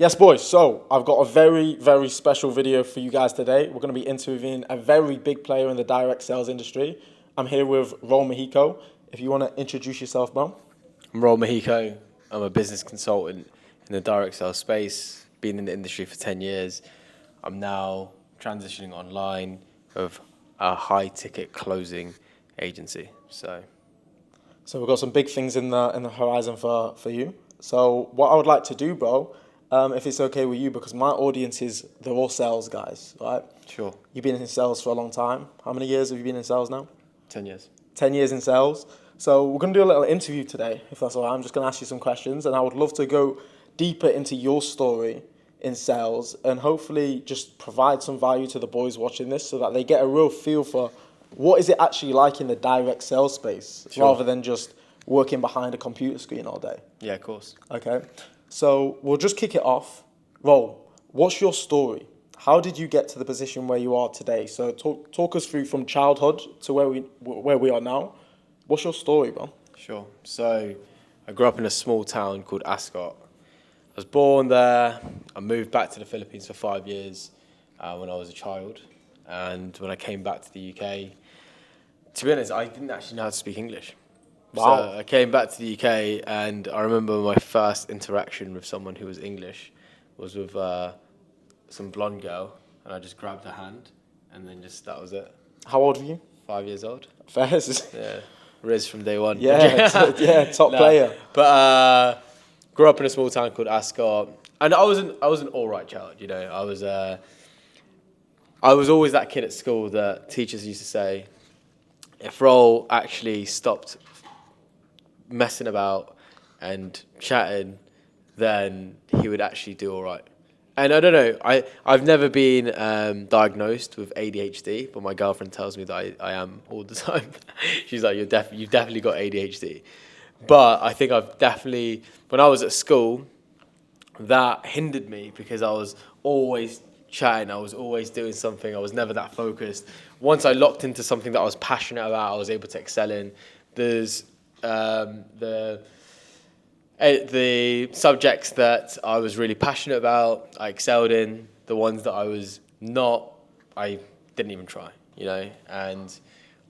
Yes, boys. So I've got a very, very special video for you guys today. We're going to be interviewing a very big player in the direct sales industry. I'm here with Roel Mojico. If you want to introduce yourself, bro. I'm Roel Mojico. I'm a business consultant in the direct sales space. Been in the industry for 10 years. I'm now transitioning online of a high-ticket closing agency. So we've got some big things in the horizon for you. So what I would like to do, bro, if it's okay with you, because my audience they're all sales guys, right? sure, You've been in sales for a long time. How many years have you been in sales now? 10 years. 10 years in sales. So we're going to do a little interview today, if that's all right. I'm just going to ask you some questions, and I would love to go deeper into your story in sales and hopefully just provide some value to the boys watching this so that they get a real feel for what is it actually like in the direct sales space, Sure. rather than just working behind a computer screen all day. Yeah, of course. Okay, so we'll just kick it off. Roel, what's your story? How did you get to the position where you are today? So talk us through from childhood to where we are now. What's your story, bro? Sure. So I grew up in a small town called Ascot. I was born there. I moved back to the Philippines for 5 years when I was a child. And when I came back to the UK, to be honest, I didn't actually know how to speak English. Wow. So I came back to the UK, and I remember my first interaction with someone who was English was with some blonde girl, and I just grabbed her hand, and then that was it. How old were you? 5 years old. Fairs. Yeah, Riz from day one. Yeah, top player. But grew up in a small town called Ascot, and I was an all right child. You know, I was always that kid at school that teachers used to say, if Roel actually stopped messing about and chatting, then he would actually do all right. And I don't know, I've never been diagnosed with ADHD, but my girlfriend tells me that I am all the time. She's like, you've definitely got ADHD. But I think when I was at school, that hindered me because I was always chatting, I was always doing something, I was never that focused. Once I locked into something that I was passionate about, I was able to excel in. There's the subjects that I was really passionate about, I excelled in. The ones that I was not, I didn't even try, you know. And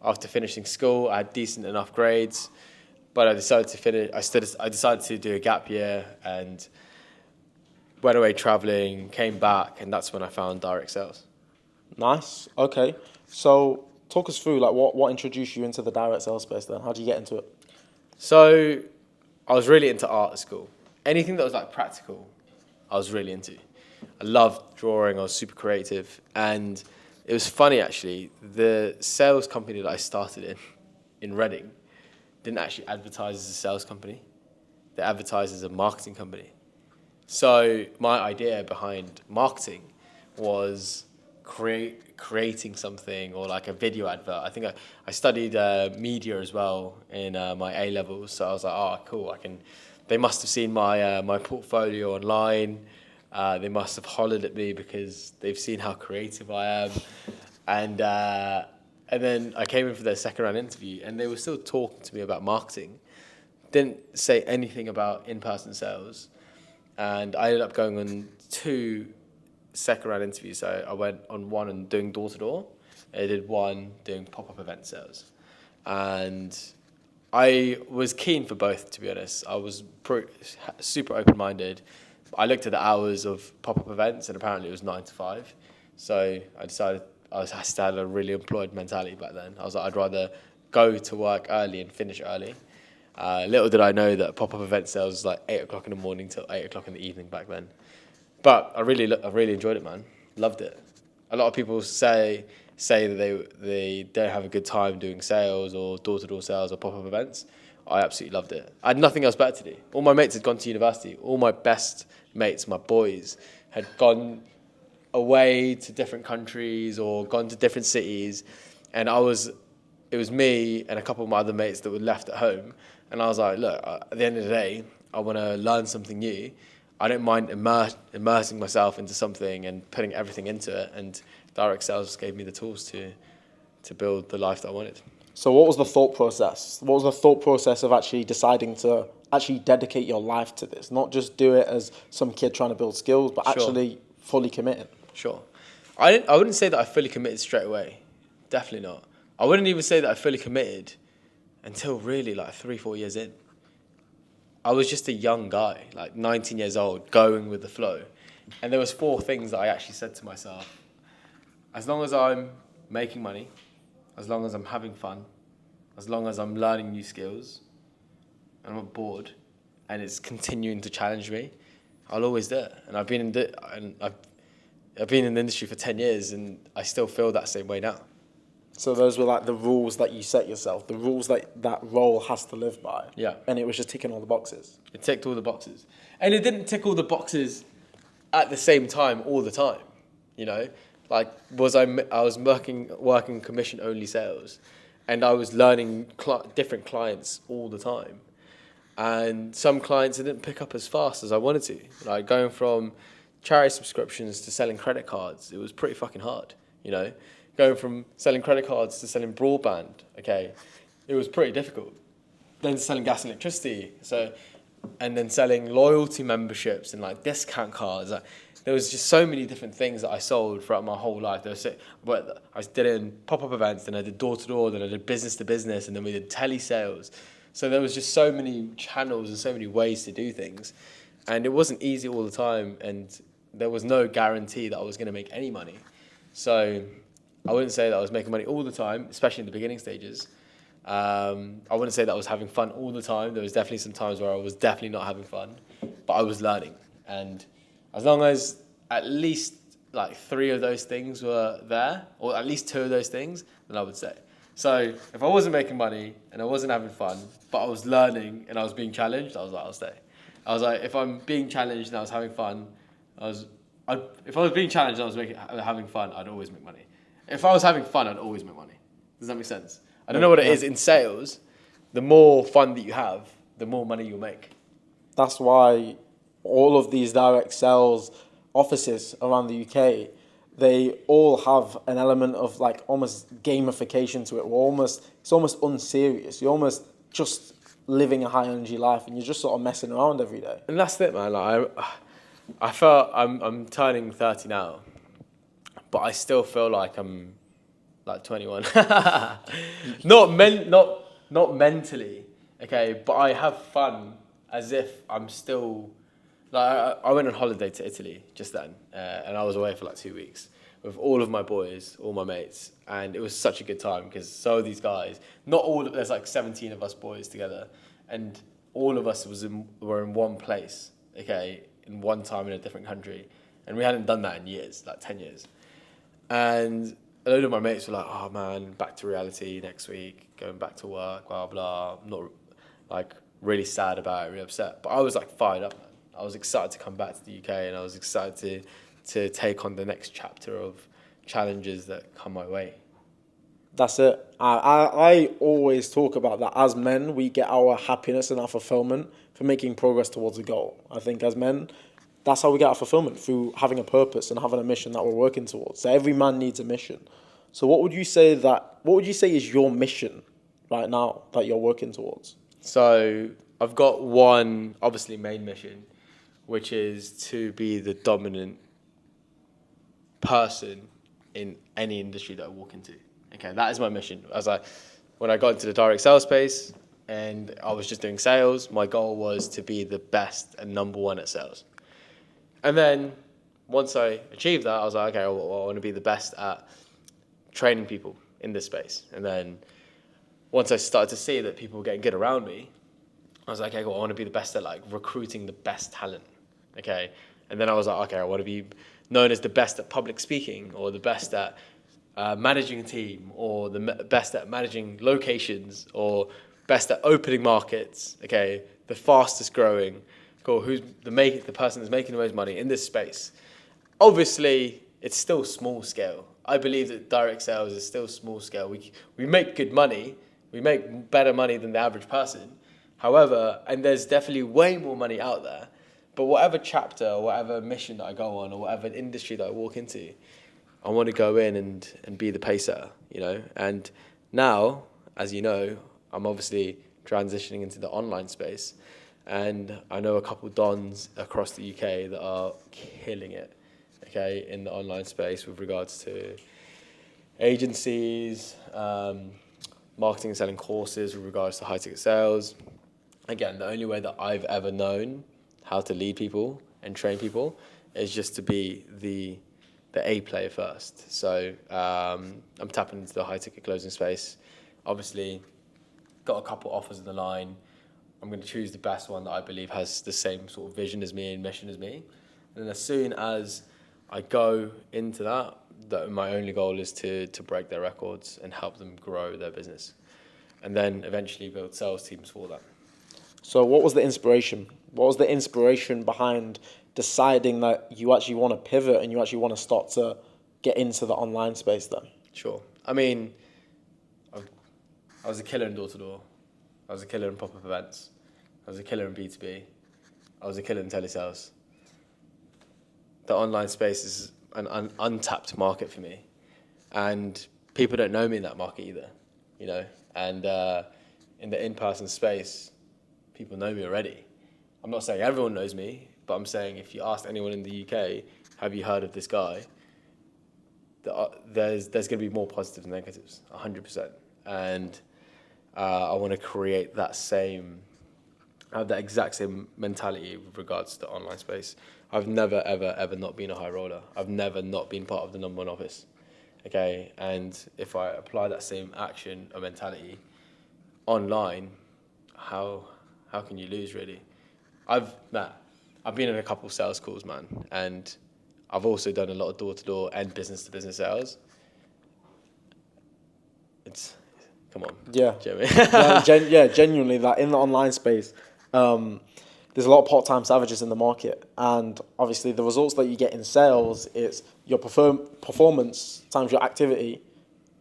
after finishing school, I had decent enough grades, but I decided to do a gap year and went away traveling, came back, and that's when I found direct sales. Nice. Okay. So talk us through what introduced you into the direct sales space then? How did you get into it? So I was really into art at school. Anything that was practical, I was really into. I loved drawing, I was super creative. And it was funny actually, the sales company that I started in Reading, didn't actually advertise as a sales company. They advertised as a marketing company. So my idea behind marketing was creating something or a video advert. I think I studied media as well in my A levels, so I was like, oh, cool. They must have seen my portfolio online. They must have hollered at me because they've seen how creative I am. And then I came in for their second round interview, and they were still talking to me about marketing. Didn't say anything about in-person sales. And I ended up going on 2 second round interviews. So I went on one and doing door to door. I did one doing pop-up event sales. And I was keen for both, to be honest. I was super open-minded. I looked at the hours of pop-up events, and apparently it was 9 to 5. So I decided I still had a really employed mentality back then. I was like, I'd rather go to work early and finish early. Little did I know that pop-up event sales was 8 o'clock in the morning till 8 o'clock in the evening back then. But I really enjoyed it, man. Loved it. A lot of people say that they don't have a good time doing sales or door-to-door sales or pop-up events. I absolutely loved it. I had nothing else better to do. All my mates had gone to university. All my best mates, my boys, had gone away to different countries or gone to different cities. And it was me and a couple of my other mates that were left at home. And I was like, look, at the end of the day, I want to learn something new. I don't mind immersing myself into something and putting everything into it. And direct sales gave me the tools to build the life that I wanted. So what was the thought process? What was the thought process of actually deciding to actually dedicate your life to this? Not just do it as some kid trying to build skills, but Sure. actually fully committed. Sure. I wouldn't say that I fully committed straight away. Definitely not. I wouldn't even say that I fully committed until really like 3-4 years in. I was just a young guy, like 19 years old, going with the flow. And there was 4 things that I actually said to myself. As long as I'm making money, as long as I'm having fun, as long as I'm learning new skills, and I'm not bored, and it's continuing to challenge me, I'll always do it. And I've been in the industry for 10 years, and I still feel that same way now. So those were like the rules that you set yourself, the rules that role has to live by. Yeah. And it was just ticking all the boxes. It ticked all the boxes. And it didn't tick all the boxes at the same time all the time, you know? Like, I was working commission-only sales, and I was learning different clients all the time. And some clients I didn't pick up as fast as I wanted to. Like, going from charity subscriptions to selling credit cards, it was pretty fucking hard, you know? Going from selling credit cards to selling broadband, okay, it was pretty difficult. Then selling gas and electricity, and then selling loyalty memberships and like discount cards. There was just so many different things that I sold throughout my whole life. I did it in pop-up events, then I did door-to-door, then I did business-to-business, and then we did telesales. So there was just so many channels and so many ways to do things. And it wasn't easy all the time, and there was no guarantee that I was going to make any money. So I wouldn't say that I was making money all the time, especially in the beginning stages. I wouldn't say that I was having fun all the time. There was definitely some times where I was definitely not having fun, but I was learning. And as long as at least like 3 of those things were there, or at least 2 of those things, then I would say. So if I wasn't making money and I wasn't having fun, but I was learning and I was being challenged, I was like, I'll stay. I was like, if I'm being challenged and I was having fun, if I was being challenged and I was having fun, I'd always make money. If I was having fun, I'd always make money. Does that make sense? I don't know what it is in sales. The more fun that you have, the more money you'll make. That's why all of these direct sales offices around the UK, they all have an element of like almost gamification to it. It's almost unserious. You're almost just living a high energy life, and you're just sort of messing around every day. And that's it, man. Like I felt I'm turning 30 now, but I still feel like I'm like 21. not mentally, okay, but I have fun as if I'm still like I went on holiday to Italy just then, and I was away for like 2 weeks with all of my boys, all my mates, and it was such a good time because so these guys, there's like 17 of us boys together, and all of us were in one place, okay, in one time in a different country, and we hadn't done that in years, like 10 years, and a load of my mates were like, oh man, back to reality next week, going back to work, blah, blah. I'm not like really sad about it, really upset. But I was like fired up, man. I was excited to come back to the UK, and I was excited to take on the next chapter of challenges that come my way. That's it. I always talk about that. As men, we get our happiness and our fulfillment for making progress towards a goal. I think as men, that's how we get our fulfillment, through having a purpose and having a mission that we're working towards. So every man needs a mission. So what would you say is your mission right now that you're working towards? So I've got one, obviously, main mission, which is to be the dominant person in any industry that I walk into. Okay, that is my mission. When I got into the direct sales space and I was just doing sales, my goal was to be the best and number one at sales. And then once I achieved that, I was like, okay, well, I want to be the best at training people in this space. And then once I started to see that people were getting good around me, I was like, okay, well, I want to be the best at like recruiting the best talent. Okay. And then I was like, okay, I want to be known as the best at public speaking, or the best at managing a team, or the best at managing locations, or best at opening markets. Okay. The fastest growing. Cool. Who's the person that's making the most money in this space? Obviously, it's still small scale. I believe that direct sales is still small scale. We make good money. We make better money than the average person. However, and there's definitely way more money out there. But whatever chapter or whatever mission that I go on, or whatever industry that I walk into, I want to go in and be the pace setter, you know. And now, as you know, I'm obviously transitioning into the online space, and I know a couple dons across the UK that are killing it, okay, in the online space with regards to agencies, marketing and selling courses with regards to high ticket sales. Again, the only way that I've ever known how to lead people and train people is just to be the A player first. So I'm tapping into the high ticket closing space. Obviously, got a couple offers in the line. I'm going to choose the best one that I believe has the same sort of vision as me and mission as me. And then as soon as I go into that my only goal is to break their records and help them grow their business. And then eventually build sales teams for that. So what was the inspiration? What was the inspiration behind deciding that you actually want to pivot and you actually want to start to get into the online space then? Sure. I mean, I was a killer in door-to-door. I was a killer in pop-up events. I was a killer in B2B. I was a killer in telesales. The online space is an untapped market for me. And people don't know me in that market either, you know. And in the in-person space, people know me already. I'm not saying everyone knows me, but I'm saying if you ask anyone in the UK, have you heard of this guy? There's going to be more positives than negatives, 100%. And I want to create that exact same mentality with regards to the online space. I've never, ever, ever not been a high roller. I've never not been part of the number one office. Okay, and if I apply that same action or mentality online, how can you lose, really? I've been in a couple of sales calls, man, and I've also done a lot of door-to-door and business-to-business sales. Come on. Yeah. Jimmy. Genuinely, that in the online space, there's a lot of part-time savages in the market, and obviously the results that you get in sales is your performance times your activity,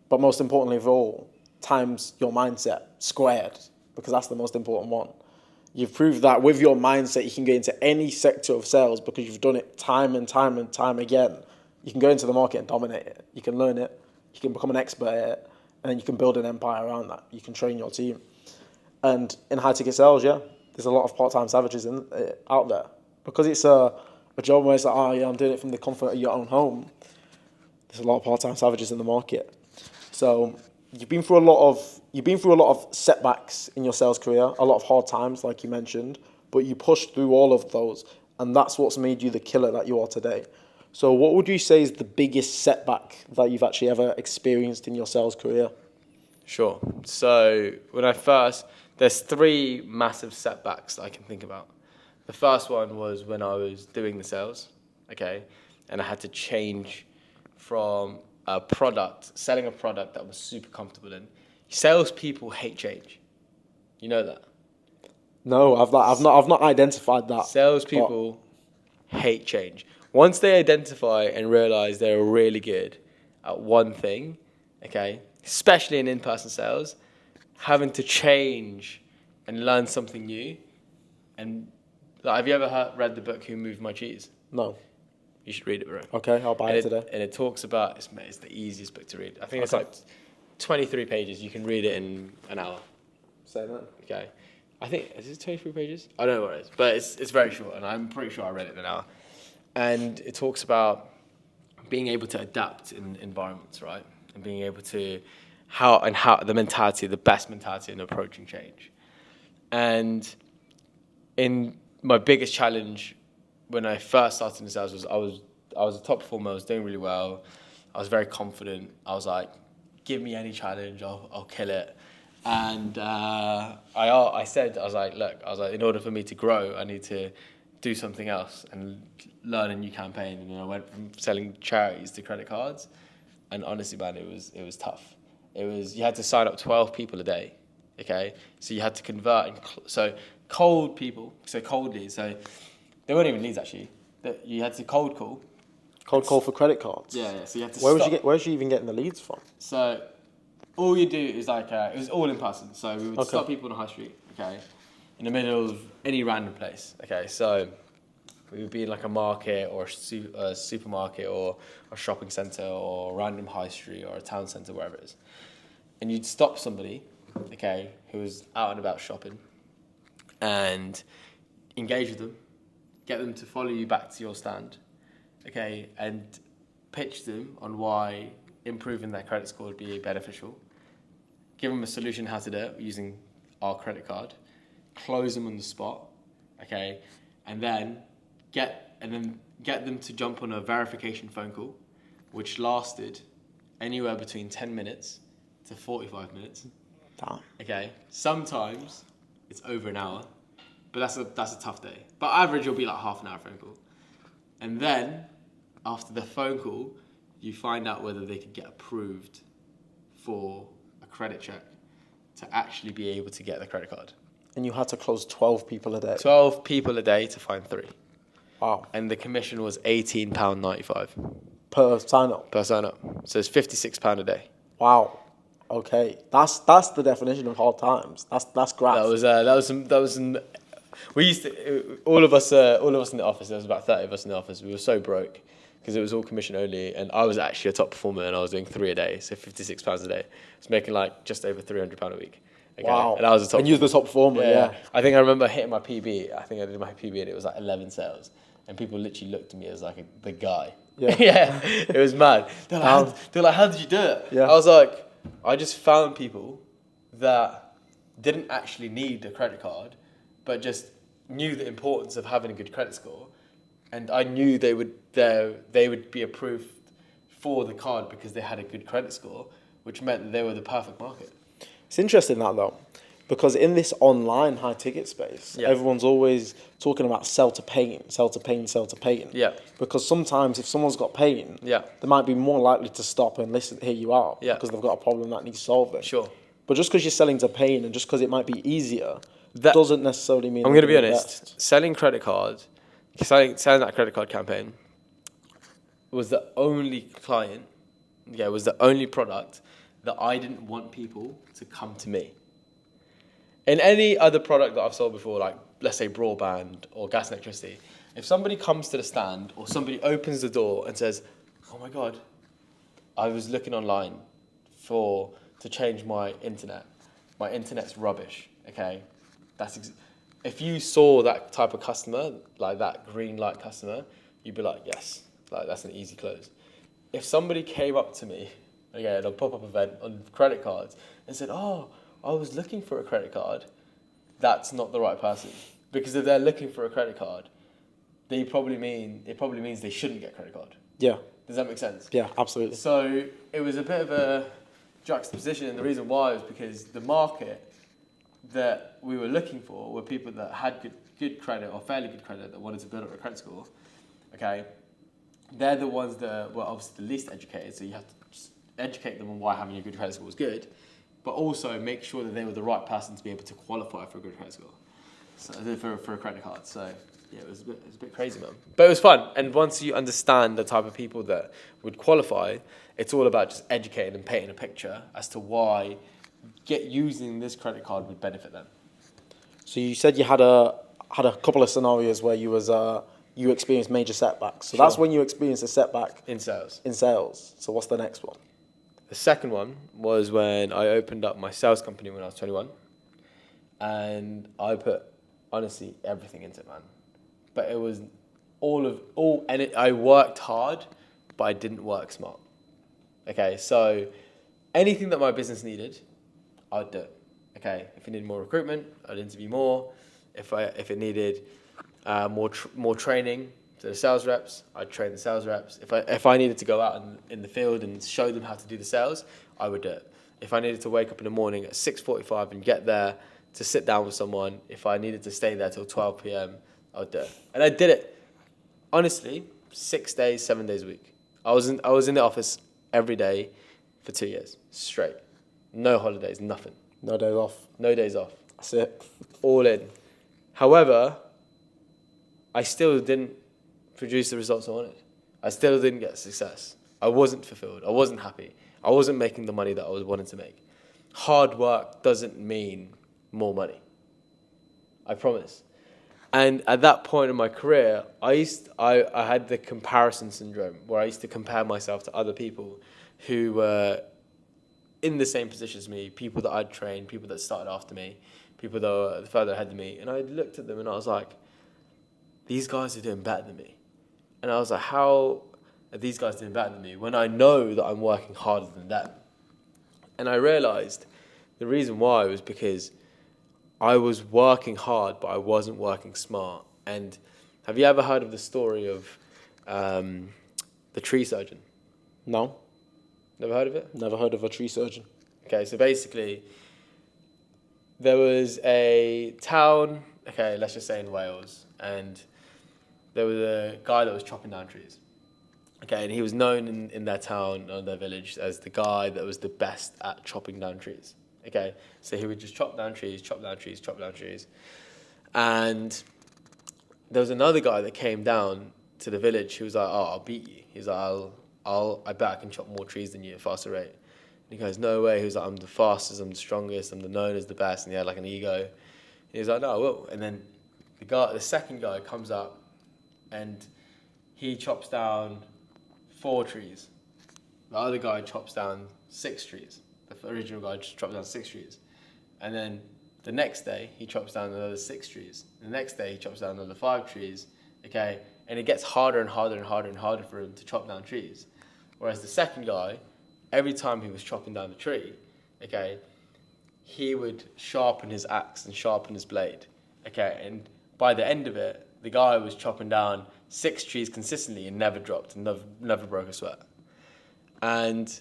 but most importantly of all, times your mindset squared, because that's the most important one. You've proved that with your mindset, you can get into any sector of sales because you've done it time and time and time again. You can go into the market and dominate it. You can learn it. You can become an expert at it, and then you can build an empire around that. You can train your team. And in high-ticket sales, there's a lot of part-time savages out there. Because it's a job where it's like, I'm doing it from the comfort of your own home. There's a lot of part-time savages in the market. So you've been through a lot of setbacks in your sales career, a lot of hard times, like you mentioned, but you pushed through all of those, and that's what's made you the killer that you are today. So what would you say is the biggest setback that you've actually ever experienced in your sales career? Sure. So there's three massive setbacks that I can think about. The first one was when I was doing the sales, okay, and I had to change from selling a product that I was super comfortable in. Salespeople hate change. You know that? No, I've not identified that. Salespeople hate change. Once they identify and realize they're really good at one thing, okay, especially in in-person sales, having to change and learn something new. And have you ever read the book Who Moved My Cheese? No. You should read it, bro. Okay, I'll buy it today. And it talks about, it's the easiest book to read. I think it's like 23 pages. You can read it in an hour. Say that. Okay. I think, is it 23 pages? I don't know what it is, but it's very short, and I'm pretty sure I read it in an hour. And it talks about being able to adapt in environments, right? And being able to, how the best mentality in approaching change. And in my biggest challenge when I first started in sales was I was a top performer. I was doing really well. I was very confident. I was like, give me any challenge, I'll kill it. And I said, look, in order for me to grow, I need to do something else and learn a new campaign. And I went from selling charities to credit cards. And honestly, man, it was tough. You had to sign up 12 people a day, okay? So you had to convert, cold leads. So they weren't even leads, actually. You had to cold call. Cold call for credit cards? Yeah. So you had to Where was you even getting the leads from? So all you do is it was all in person. So we would stop people on the high street, okay, in the middle of any random place, okay. So we would be in like a market or a supermarket or a shopping centre or a random high street or a town centre, wherever it is. And you'd stop somebody okay, who was out and about shopping, and engage with them, get them to follow you back to your stand, okay, and pitch them on why improving their credit score would be beneficial, give them a solution how to do it using our credit card, close them on the spot, okay, and then get them to jump on a verification phone call, which lasted anywhere between 10 minutes to 45 minutes. Damn. Okay, sometimes it's over an hour, but that's a tough day. But average will be like half an hour phone call. And then after the phone call, you find out whether they could get approved for a credit check to actually be able to get the credit card. And you had to close 12 people a day. 12 people a day to find 3. Wow. And the commission was £18.95 Per sign up. per sign up. So it's £56 a day. Wow. Okay. That's the definition of hard times. That's graft. That was some. We used to all of us in the office. There was about 30 of us in the office. We were so broke because it was all commission only, and I was actually a top performer, and I was doing 3 a day, so £56 a day. I was making like just over £300 a week. Okay? Wow. And I was a top. And you were the top performer. Yeah. I think I remember hitting my PB. I think I did my PB, and it was like 11 sales, and people literally looked at me as like the guy. Yeah. Yeah, it was mad. They're like, how did you do it? Yeah. I was like, I just found people that didn't actually need a credit card, but just knew the importance of having a good credit score, and I knew they would be approved for the card because they had a good credit score, which meant that they were the perfect market. It's interesting that though, because in this online high ticket space, everyone's always talking about sell to pain. Yeah. Because sometimes if someone's got pain, Yeah. they might be more likely to stop and listen, hear you out, Yeah. because they've got a problem that needs solving. Sure. But just because you're selling to pain and just because it might be easier, That doesn't necessarily mean. I'm going to be they're the honest. best. Selling that credit card campaign was the only client, was the only product that I didn't want people to come to me. In any other product that I've sold before, like let's say broadband or gas and electricity, if somebody comes to the stand or somebody opens the door and says, "Oh my God, I was looking online to change my internet. My internet's rubbish." Okay, if you saw that type of customer, like that green light customer, you'd be like, yes, like that's an easy close. If somebody came up to me, at a pop-up event on credit cards and said, "Oh, I was looking for a credit card," that's not the right person. Because if they're looking for a credit card, it probably means they shouldn't get a credit card. Yeah. Does that make sense? Yeah, absolutely. So it was a bit of a juxtaposition, and the reason why was because the market that we were looking for were people that had good credit or fairly good credit that wanted to build up a credit score. Okay, they're the ones that were obviously the least educated, so you have to just educate them on why having a good credit score was good, but also make sure that they were the right person to be able to qualify for a good credit score, so for a credit card. So yeah, it was a bit crazy, man, but it was fun. And once you understand the type of people that would qualify, it's all about just educating and painting a picture as to why using this credit card would benefit them. So you said you had a couple of scenarios where you experienced major setbacks. So that's when you experienced a setback In sales. So what's the next one? The second one was when I opened up my sales company when I was 21, and I put honestly everything into it, man. But it was I worked hard, but I didn't work smart. Okay, so anything that my business needed, I'd do it. Okay, if it needed more recruitment, I'd interview more. If it needed more training to the sales reps, I'd train the sales reps. If I needed to go out in the field and show them how to do the sales, I would do it. If I needed to wake up in the morning at 6:45 and get there to sit down with someone, if I needed to stay there till 12 p.m, I'd do it. And I did it, honestly, 6 days, 7 days a week. I was in the office every day for 2 years straight. No holidays, nothing. No days off. No days off. That's it. All in. However, I still didn't produce the results I wanted. I still didn't get success. I wasn't fulfilled. I wasn't happy. I wasn't making the money that I was wanting to make. Hard work doesn't mean more money. I promise. And at that point in my career, I had the comparison syndrome where I used to compare myself to other people who were in the same position as me, people that I'd trained, people that started after me, people that were further ahead of me. And I looked at them and I was like, these guys are doing better than me. And I was like, how are these guys doing better than me when I know that I'm working harder than them? And I realized the reason why was because I was working hard, but I wasn't working smart. And have you ever heard of the story of the tree surgeon? No, Never heard of it? never heard of a tree surgeon. Okay, so basically, there was a town, okay, let's just say in Wales, and there was a guy that was chopping down trees. Okay, and he was known in their town or their village as the guy that was the best at chopping down trees. Okay, so he would just chop down trees, chop down trees, chop down trees. And there was another guy that came down to the village who was like, oh, I'll beat you. He's like, I bet I can chop more trees than you at a faster rate. And he goes, no way. He was like, I'm the fastest, I'm the strongest, I'm the known as the best. And he had like an ego. And he was like, no, I will. And then the second guy comes up and he chops down 4 trees. The other guy chops down 6 trees. The original guy just chopped down 6 trees. And then the next day, he chops down another 6 trees. The next day, he chops down another 5 trees. Okay? And it gets harder and harder and harder and harder for him to chop down trees. Whereas the second guy, every time he was chopping down the tree, okay, he would sharpen his axe and sharpen his blade. Okay? And by the end of it, the guy was chopping down 6 trees consistently and never dropped and never broke a sweat. And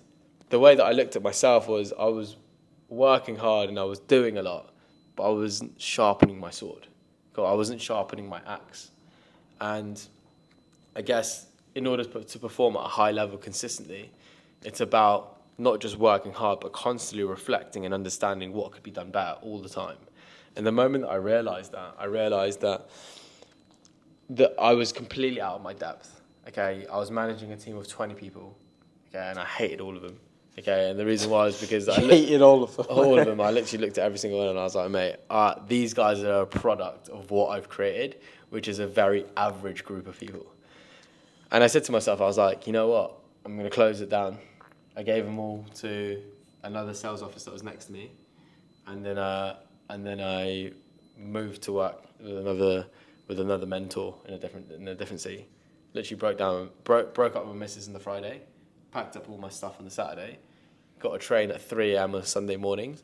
the way that I looked at myself was I was working hard and I was doing a lot, but I wasn't sharpening my sword. I wasn't sharpening my axe. And I guess in order to perform at a high level consistently, it's about not just working hard, but constantly reflecting and understanding what could be done better all the time. And the moment that I realized that I was completely out of my depth. Okay, I was managing a team of 20 people. Okay, and I hated all of them. Okay, and the reason why is because I hated all of them. All of them. I literally looked at every single one and I was like, mate, these guys are a product of what I've created, which is a very average group of people. And I said to myself, I was like, you know what? I'm going to close it down. I gave them all to another sales officer that was next to me, and then I moved to work with another mentor in a different city. Literally broke up with my missus on the Friday, packed up all my stuff on the Saturday, got a train at 3 a.m. on a Sunday morning,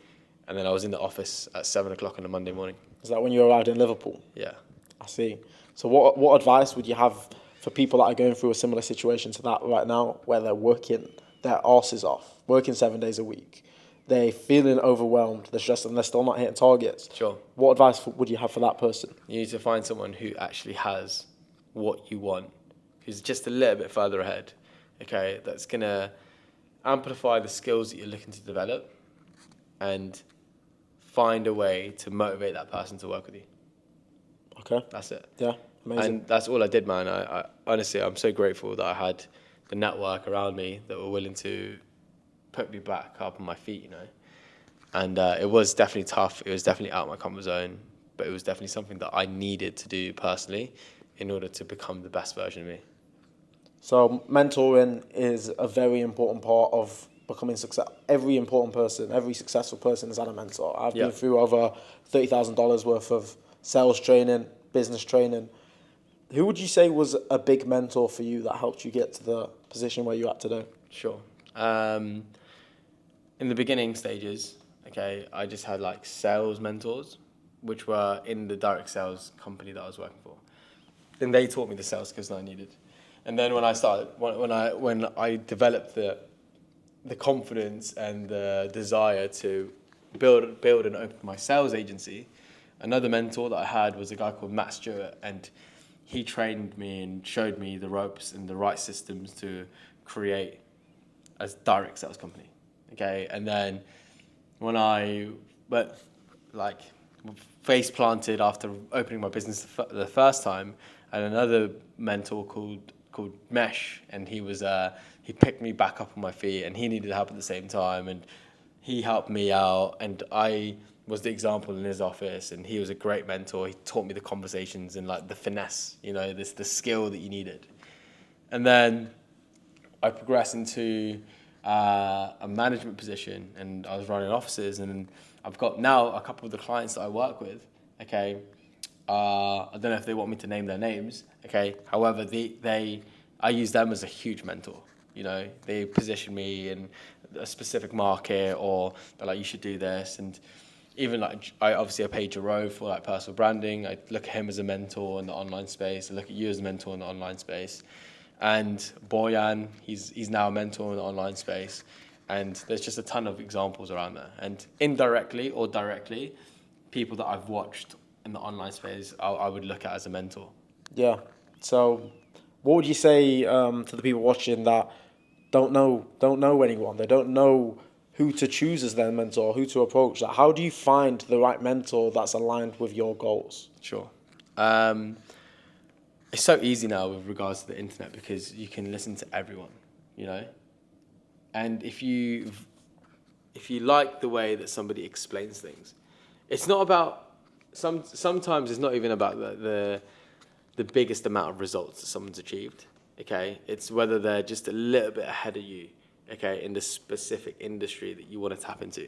and then I was in the office at 7 o'clock on a Monday morning. Is that when you arrived in Liverpool? Yeah. I see. So what advice would you have for people that are going through a similar situation to that right now, where they're working their arses off, working 7 days a week? They're feeling overwhelmed, they're stressed, and they're still not hitting targets. Sure. What advice would you have for that person? You need to find someone who actually has what you want, who's just a little bit further ahead, okay, that's going to amplify the skills that you're looking to develop and find a way to motivate that person to work with you. Okay. That's it. Yeah, amazing. And that's all I did, man. I honestly, I'm so grateful that I had the network around me that were willing to put me back up on my feet, you know. And it was definitely tough. It was definitely out of my comfort zone, but it was definitely something that I needed to do personally in order to become the best version of me. So mentoring is a very important part of becoming success. Every successful person has had a mentor. I've been through over $30,000 worth of sales training, business training. Who would you say was a big mentor for you that helped you get to the position where you're at today? Sure. In the beginning stages, okay, I just had like sales mentors, which were in the direct sales company that I was working for. And they taught me the sales skills that I needed. And then when I developed the confidence and the desire to build and open my sales agency, another mentor that I had was a guy called Matt Stewart, and he trained me and showed me the ropes and the right systems to create a direct sales company. Okay, and then when I face planted after opening my business the first time, I had another mentor called Mesh, and he picked me back up on my feet, and he needed help at the same time, and he helped me out, and I was the example in his office, and he was a great mentor. He taught me the conversations and like the finesse, you know, the skill that you needed. And then I progressed into a management position, and I was running offices, and I've got now a couple of the clients that I work with. Okay, I don't know if they want me to name their names. Okay, however, I use them as a huge mentor. You know, they position me in a specific market, or they're like, you should do this. And even like, I pay Jerome for like personal branding. I look at him as a mentor in the online space. I look at you as a mentor in the online space. And Boyan, he's now a mentor in the online space. And there's just a ton of examples around there. And indirectly or directly, people that I've watched in the online space, I would look at as a mentor. Yeah. So, what would you say to the people watching that don't know anyone? They don't know who to choose as their mentor, who to approach. Like, how do you find the right mentor that's aligned with your goals? Sure. It's so easy now with regards to the internet because you can listen to everyone, you know. And if you like the way that somebody explains things, it's not about sometimes it's not even about the biggest amount of results that someone's achieved. Okay, it's whether they're just a little bit ahead of you, okay, in the specific industry that you want to tap into,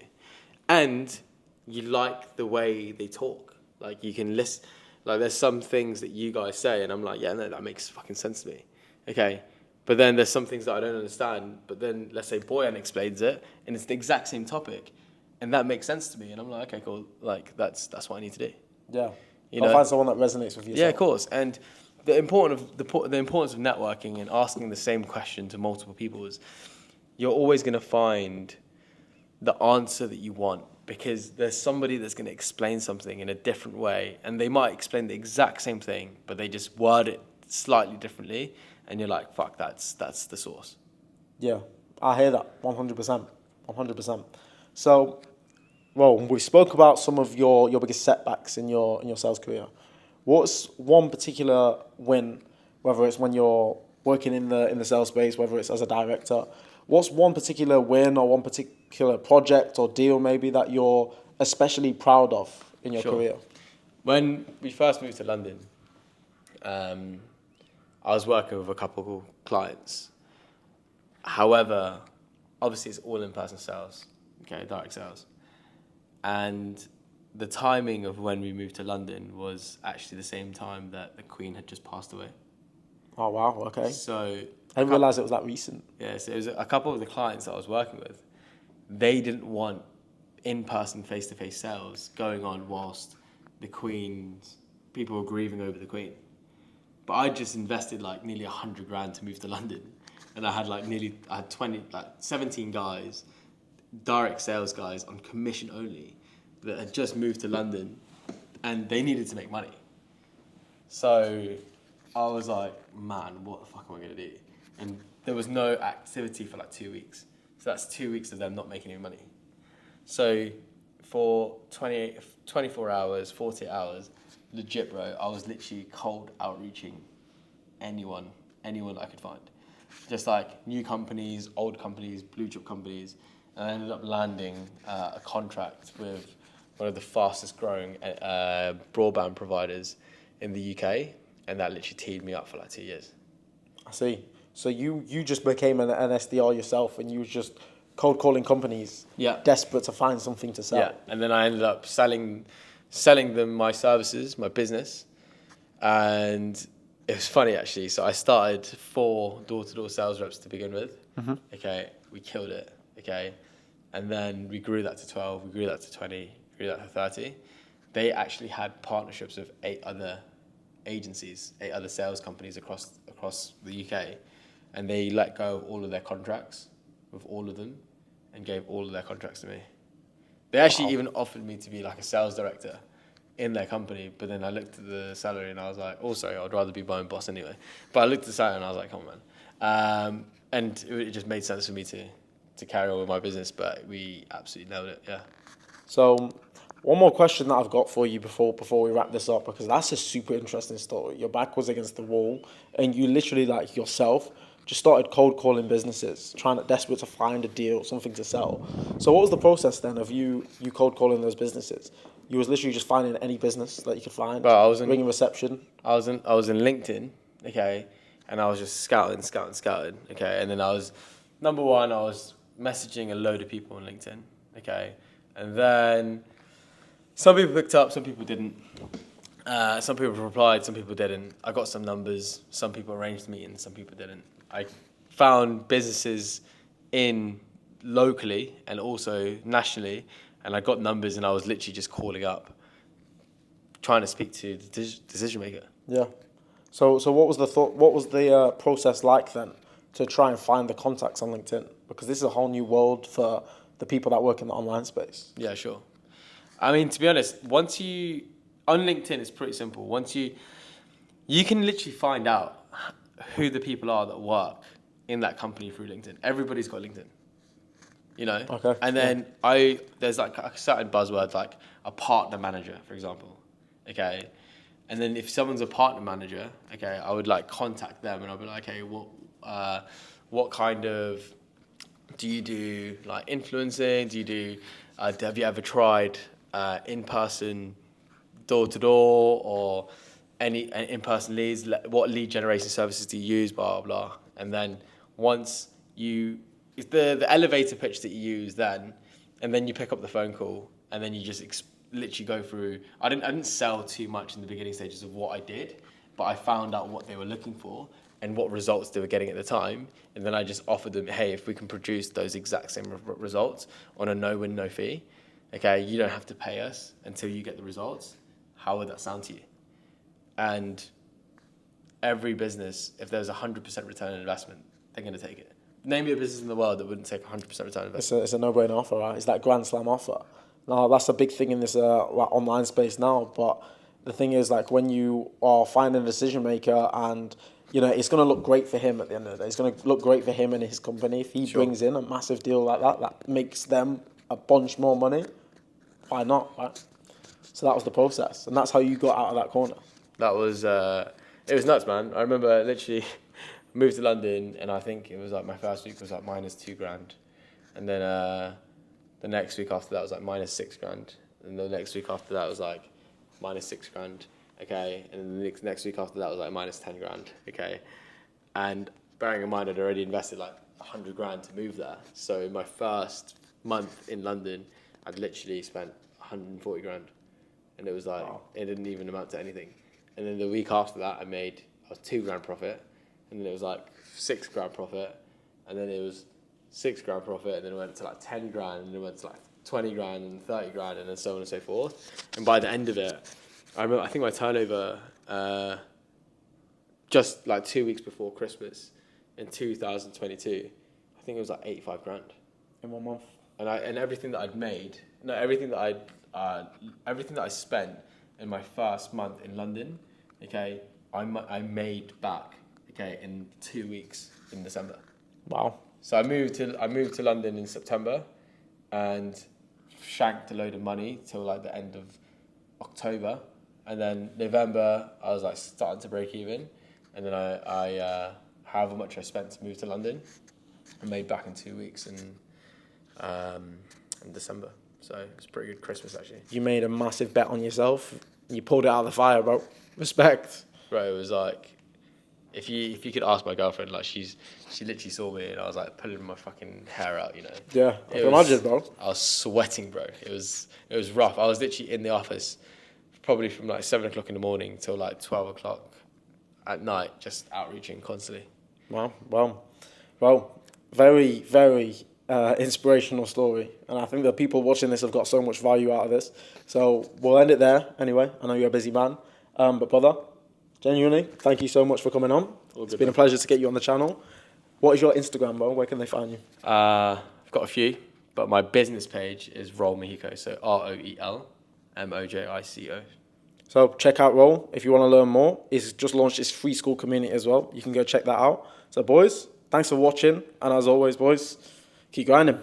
and you like the way they talk. Like, you can listen. Like, there's some things that you guys say, and I'm like, yeah, no, that makes fucking sense to me. Okay, but then there's some things that I don't understand. But then let's say Boyan explains it, and it's the exact same topic, and that makes sense to me, and I'm like, okay, cool. Like, that's what I need to do. Yeah. You I'll know? find someone that resonates with you. Yeah, of course. And the importance of networking and asking the same question to multiple people is you're always going to find the answer that you want, because there's somebody that's going to explain something in a different way, and they might explain the exact same thing, but they just word it slightly differently, and you're like, fuck, that's the source. Yeah, I hear that 100%. 100%. So, well, we spoke about some of your biggest setbacks in your sales career. What's one particular win, whether it's when you're working in the sales space, whether it's as a director? What's one particular win or one particular project or deal maybe that you're especially proud of in your career? When we first moved to London, I was working with a couple of clients. However, obviously it's all in-person sales, okay, direct sales. And the timing of when we moved to London was actually the same time that the Queen had just passed away. Oh, wow, okay. So I didn't realise it was that recent. yeah, so it was a couple of the clients that I was working with, they didn't want in-person, face-to-face sales going on whilst people were grieving over the Queen. But I just invested like nearly 100 grand to move to London, and I had 17 guys, direct sales guys on commission only, that had just moved to London, and they needed to make money. So I was like, man, what the fuck am I gonna do? And there was no activity for like 2 weeks. So that's 2 weeks of them not making any money. So for 24 hours, 48 hours, legit, bro, I was literally cold outreaching anyone I could find. Just like new companies, old companies, blue chip companies. And I ended up landing a contract with one of the fastest growing broadband providers in the UK. And that literally teed me up for like 2 years. I see. So you just became an SDR yourself, and you was just cold calling companies, desperate to find something to sell. Yeah, and then I ended up selling them my services, my business, and it was funny actually. So I started 4 door-to-door sales reps to begin with. Mm-hmm. Okay, we killed it. Okay, and then we grew that to 12, we grew that to 20, we grew that to 30. They actually had partnerships with 8 other agencies, 8 other sales companies across the UK, and they let go of all of their contracts with all of them and gave all of their contracts to me. They actually even offered me to be like a sales director in their company, but then I looked at the salary and I was like, also, I'd rather be my own boss anyway. But I looked at the salary and I was like, come on, man. And it just made sense for me to carry on with my business, but we absolutely nailed it, yeah. So one more question that I've got for you before we wrap this up, because that's a super interesting story. Your back was against the wall, and you literally, like yourself, just started cold calling businesses, desperate to find a deal, something to sell. So what was the process then of you cold calling those businesses? You was literally just finding any business that you could find, ringing reception. I was in LinkedIn, okay, and I was just scouting, okay, and then I was number one. I was messaging a load of people on LinkedIn, okay? And then some people picked up, some people didn't. Some people replied, some people didn't. I got some numbers. Some people arranged meetings, some people didn't. I found businesses in locally and also nationally, and I got numbers, and I was literally just calling up, trying to speak to the decision maker. Yeah. So what was the thought? What was the process like then to try and find the contacts on LinkedIn? Because this is a whole new world for the people that work in the online space. Yeah, sure. I mean, to be honest, on LinkedIn, it's pretty simple. You can literally find out who the people are that work in that company through LinkedIn. Everybody's got LinkedIn, you know? Okay. And then there's like a certain buzzword, like a partner manager, for example, okay? And then if someone's a partner manager, okay, I would like contact them, and I'll be like, okay, what kind of, do you do like influencing? Do you do, have you ever tried in-person door-to-door or any in-person leads? What lead generation services do you use, blah, blah, blah. And then once it's the elevator pitch that you use then, and then you pick up the phone call, and then you just literally go through. I didn't sell too much in the beginning stages of what I did, but I found out what they were looking for and what results they were getting at the time, and then I just offered them, hey, if we can produce those exact same results on a no-win, no-fee, okay, you don't have to pay us until you get the results. How would that sound to you? And every business, if there's 100% return on investment, they're going to take it. Name me a business in the world that wouldn't take 100% return on investment. It's a no-brainer offer, right? It's that grand slam offer. Now, that's a big thing in this like online space now, but the thing is, like, when you are finding a decision maker and, you know, it's going to look great for him at the end of the day. It's going to look great for him and his company. If he brings in a massive deal like that makes them a bunch more money, why not, right? So that was the process, and that's how you got out of that corner. That was, it was nuts, man. I remember literally moved to London, and I think it was like my first week was like minus $2,000. And then the next week after that was like minus $6,000. And the next week after that was like minus $6,000. Okay. And then the next week after that was like minus $10,000. Okay. And bearing in mind I'd already invested like $100,000 to move there. So in my first month in London, I'd literally spent $140,000. And it was like, wow. It didn't even amount to anything. And then the week after that, I was $2,000 profit. And then it was like $6,000 profit. And then it was $6,000 profit. And then it went to like $10,000. And then it went to like $20,000 and $30,000 and then so on and so forth. And by the end of it, I think my turnover, just like 2 weeks before Christmas in 2022, I think it was like $85,000. In 1 month. And everything that I'd made, everything that I spent in my first month in London, okay, I made back, okay, in 2 weeks in December. Wow. So I moved to London in September, and shanked a load of money till like the end of October, and then November I was like starting to break even, and then I however much I spent to move to London, I made back in 2 weeks in December. So it was a pretty good Christmas, actually. You made a massive bet on yourself. You pulled it out of the fire, bro. Respect. Right, it was like, if you could ask my girlfriend, like she literally saw me and I was like pulling my fucking hair out, you know. Yeah, I can imagine, bro. I was sweating, bro. It was rough. I was literally in the office, probably from like 7 o'clock in the morning till like 12 o'clock at night, just outreaching constantly. Wow, well, very, very inspirational story, and I think the people watching this have got so much value out of this. So we'll end it there anyway. I know you're a busy man, but brother, genuinely, thank you so much for coming on. It's been a pleasure to get you on the channel. What is your Instagram, bro? Where can they find you? I've got a few, but my business page is Roel Mojico, so ROEL MOJICO. So check out Roel if you want to learn more. He's just launched his free school community as well. You can go check that out. So boys, thanks for watching, and as always, boys, keep grinding.